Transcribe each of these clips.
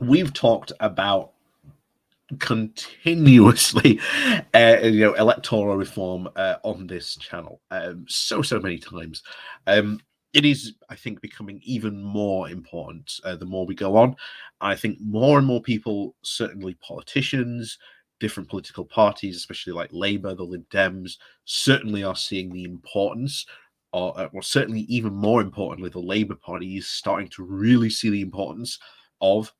we've talked about continuously electoral reform on this channel so many times. It is, I think, becoming even more important the more we go on. I think more and more people, certainly politicians, different political parties, especially like Labour, the Lib Dems, certainly are seeing the importance, or well, certainly even more importantly, the Labour Party is starting to really see the importance of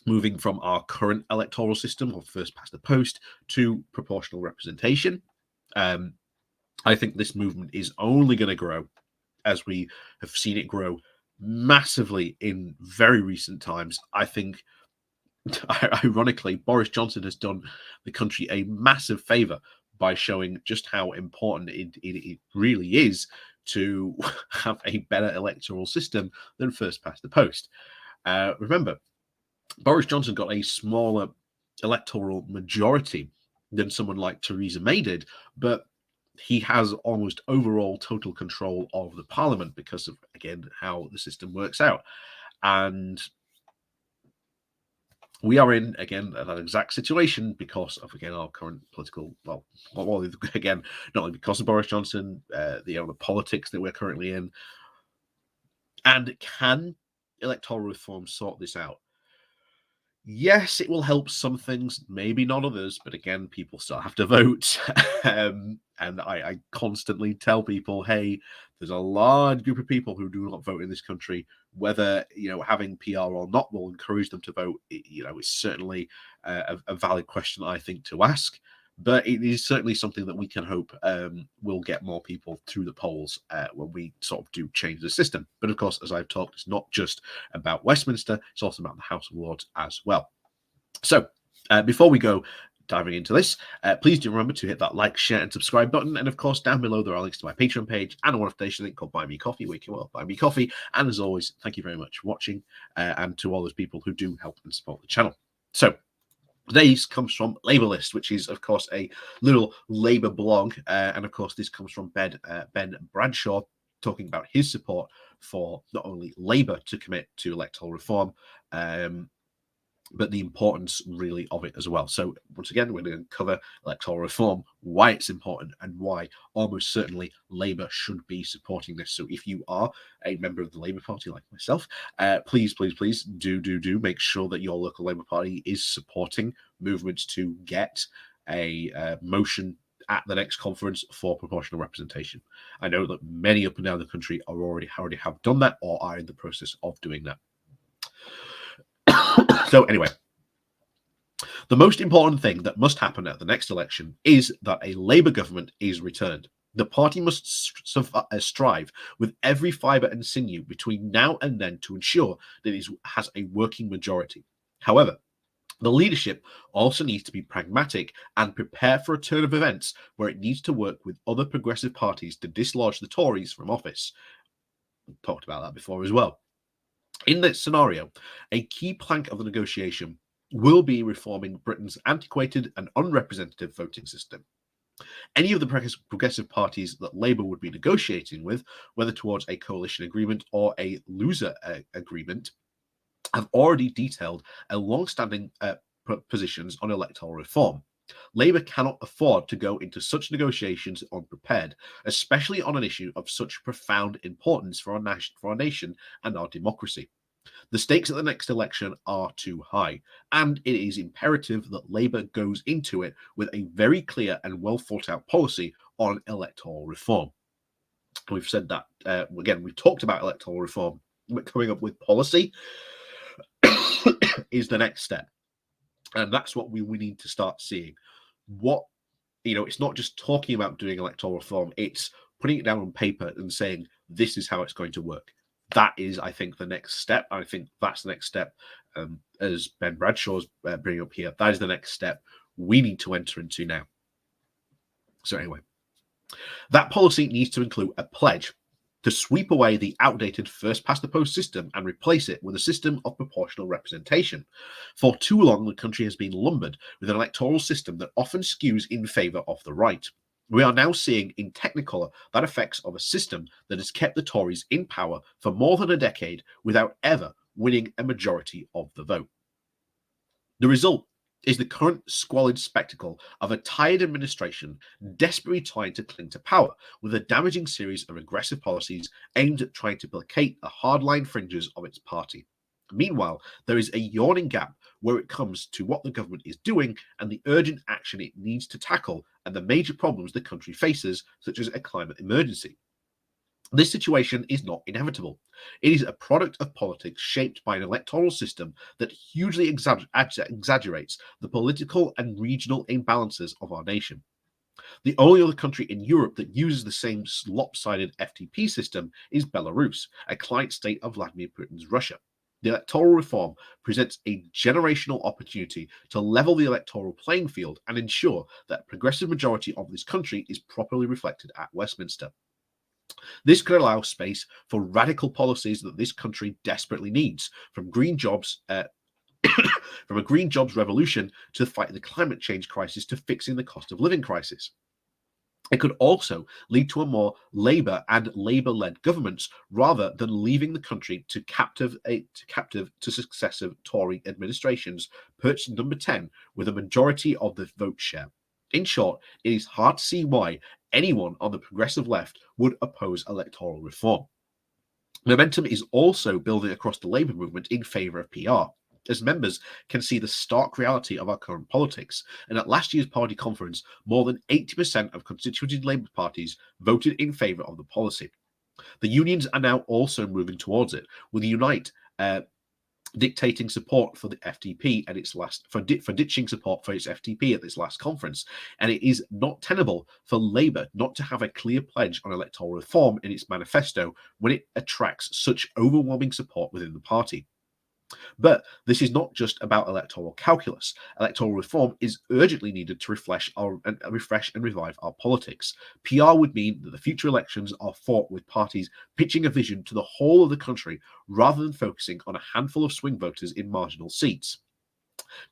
moving from our current electoral system of first past the post to proportional representation. I think this movement is only going to grow, as we have seen it grow massively in very recent times. I think, ironically, Boris Johnson has done the country a massive favor by showing just how important it really is to have a better electoral system than first past the post. Remember, Boris Johnson got a smaller electoral majority than someone like Theresa May did, but he has almost overall total control of the parliament because of, again, how the system works out. And we are in, again, that exact situation because of, again, our current political, well, again, not only because of Boris Johnson, the politics that we're currently in. And can electoral reform sort this out? Yes, it will help some things, maybe not others, but again, people still have to vote. And I constantly tell people, hey, there's a large group of people who do not vote in this country. Whether having PR or not will encourage them to vote, is certainly a valid question, I think, to ask. But it is certainly something that we can hope will get more people through the polls when we sort of do change the system. But of course, as I've talked, it's not just about Westminster, it's also about the House of Lords as well. So before we go diving into this, please do remember to hit that like, share, and subscribe button. And of course, down below, there are links to my Patreon page and a one-off link called Buy Me Coffee, where you can buy me coffee. And as always, thank you very much for watching and to all those people who do help and support the channel. So today's comes from Labour List, which is, of course, a little Labour blog. And of course, this comes from Ben Bradshaw, talking about his support for not only Labour to commit to electoral reform, but the importance really of it as well. So once again, we're going to cover electoral reform, why it's important, and why almost certainly Labour should be supporting this. So if you are a member of the Labour Party like myself, please do make sure that your local Labour Party is supporting movements to get a motion at the next conference for proportional representation. I know that many up and down the country are already have done that or are in the process of doing that. So anyway, the most important thing that must happen at the next election is that a Labour government is returned. The party must strive with every fibre and sinew between now and then to ensure that it has a working majority. However, the leadership also needs to be pragmatic and prepare for a turn of events where it needs to work with other progressive parties to dislodge the Tories from office. We talked about that before as well. In this scenario, a key plank of the negotiation will be reforming Britain's antiquated and unrepresentative voting system. Any of the progressive parties that Labour would be negotiating with, whether towards a coalition agreement or a loser agreement, have already detailed a long-standing positions on electoral reform. Labour cannot afford to go into such negotiations unprepared, especially on an issue of such profound importance for our nation and our democracy. The stakes at the next election are too high, and it is imperative that Labour goes into it with a very clear and well thought out policy on electoral reform. We've said that, again, we've talked about electoral reform, but coming up with policy is the next step. And that's what we need to start seeing. It's not just talking about doing electoral reform, it's putting it down on paper and saying, this is how it's going to work. That is, I think, the next step. I think that's the next step, as Ben Bradshaw's bringing up here. That is the next step we need to enter into now. So anyway, that policy needs to include a pledge to sweep away the outdated first-past-the-post system and replace it with a system of proportional representation. For too long, the country has been lumbered with an electoral system that often skews in favour of the right. We are now seeing in Technicolor that effects of a system that has kept the Tories in power for more than a decade without ever winning a majority of the vote. The result is the current squalid spectacle of a tired administration desperately trying to cling to power with a damaging series of aggressive policies aimed at trying to placate the hardline fringes of its party. Meanwhile, there is a yawning gap where it comes to what the government is doing and the urgent action it needs to tackle and the major problems the country faces, such as a climate emergency. This situation is not inevitable. It is a product of politics shaped by an electoral system that hugely exaggerates the political and regional imbalances of our nation. The only other country in Europe that uses the same lopsided FTP system is Belarus, a client state of Vladimir Putin's Russia. The electoral reform presents a generational opportunity to level the electoral playing field and ensure that a progressive majority of this country is properly reflected at Westminster. This could allow space for radical policies that this country desperately needs, from green jobs, from a green jobs revolution to fight the climate change crisis to fixing the cost of living crisis. It could also lead to a more Labour and Labour-led governments rather than leaving the country to captive to successive Tory administrations, perched number 10 with a majority of the vote share. In short, it is hard to see why anyone on the progressive left would oppose electoral reform. Momentum is also building across the Labour movement in favour of PR, as members can see the stark reality of our current politics. And at last year's party conference, more than 80% of constituency Labour parties voted in favour of the policy. The unions are now also moving towards it, with Unite dictating support for the FTP at its last for ditching support for its FTP at this last conference, and it is not tenable for Labour not to have a clear pledge on electoral reform in its manifesto when it attracts such overwhelming support within the party. But this is not just about electoral calculus. Electoral reform is urgently needed to refresh and revive our politics. PR would mean that the future elections are fought with parties pitching a vision to the whole of the country rather than focusing on a handful of swing voters in marginal seats.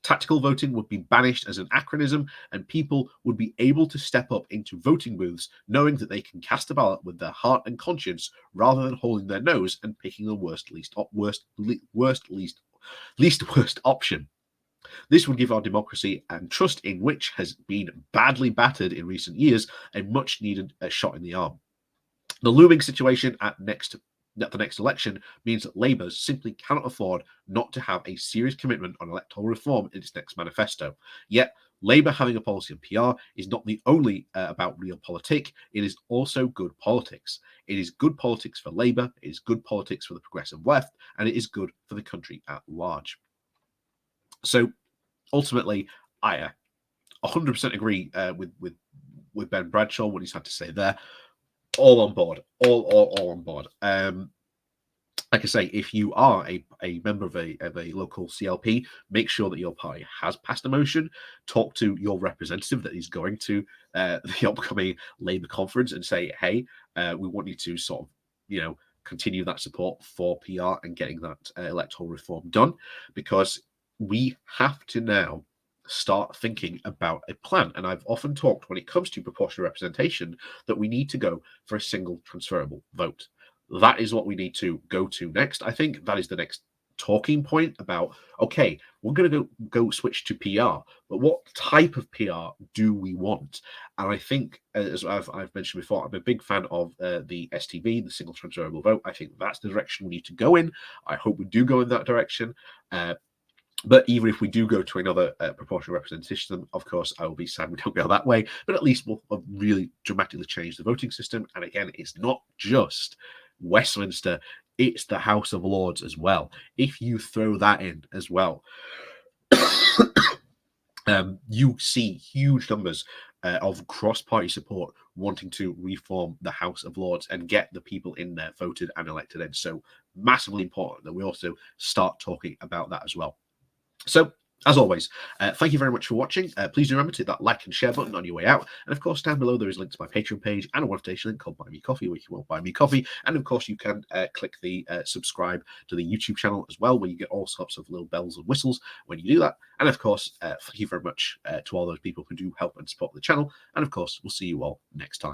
Tactical voting would be banished as an anachronism, and people would be able to step up into voting booths knowing that they can cast a ballot with their heart and conscience rather than holding their nose and picking the least worst option. This would give our democracy and trust in which has been badly battered in recent years a much needed shot in the arm. The looming situation at the next election means that Labour simply cannot afford not to have a serious commitment on electoral reform in its next manifesto. Yet, Labour having a policy on PR is not the only about realpolitik, it is also good politics. It is good politics for Labour, it is good politics for the progressive left, and it is good for the country at large. So, ultimately, I 100% agree with Ben Bradshaw, what he's had to say there. All on board, all on board. Like I say, if you are a member of a local CLP, make sure that your party has passed a motion. Talk to your representative that is going to the upcoming Labour conference and say, hey, we want you to sort of, continue that support for PR and getting that electoral reform done, because we have to now start thinking about a plan. And I've often talked, when it comes to proportional representation, that we need to go for a single transferable vote. That is what we need to go to next. I think that is the next talking point about, okay, we're going to go switch to PR, but what type of PR do we want? And I think, as I've mentioned before, I'm a big fan of the STV, the single transferable vote. I think that's the direction we need to go in. I hope we do go in that direction. But even if we do go to another proportional representation, of course, I will be sad we don't go that way. But at least we'll really dramatically change the voting system. And again, it's not just Westminster, it's the House of Lords as well. If you throw that in as well, you see huge numbers of cross-party support wanting to reform the House of Lords and get the people in there voted and elected in. So massively important that we also start talking about that as well. So, as always, thank you very much for watching. Please do remember to hit that like and share button on your way out. And of course, down below there is a link to my Patreon page and a one-station link called Buy Me Coffee, where you can buy me coffee. And of course, you can click the subscribe to the YouTube channel as well, where you get all sorts of little bells and whistles when you do that. And of course, thank you very much to all those people who do help and support the channel. And of course, we'll see you all next time.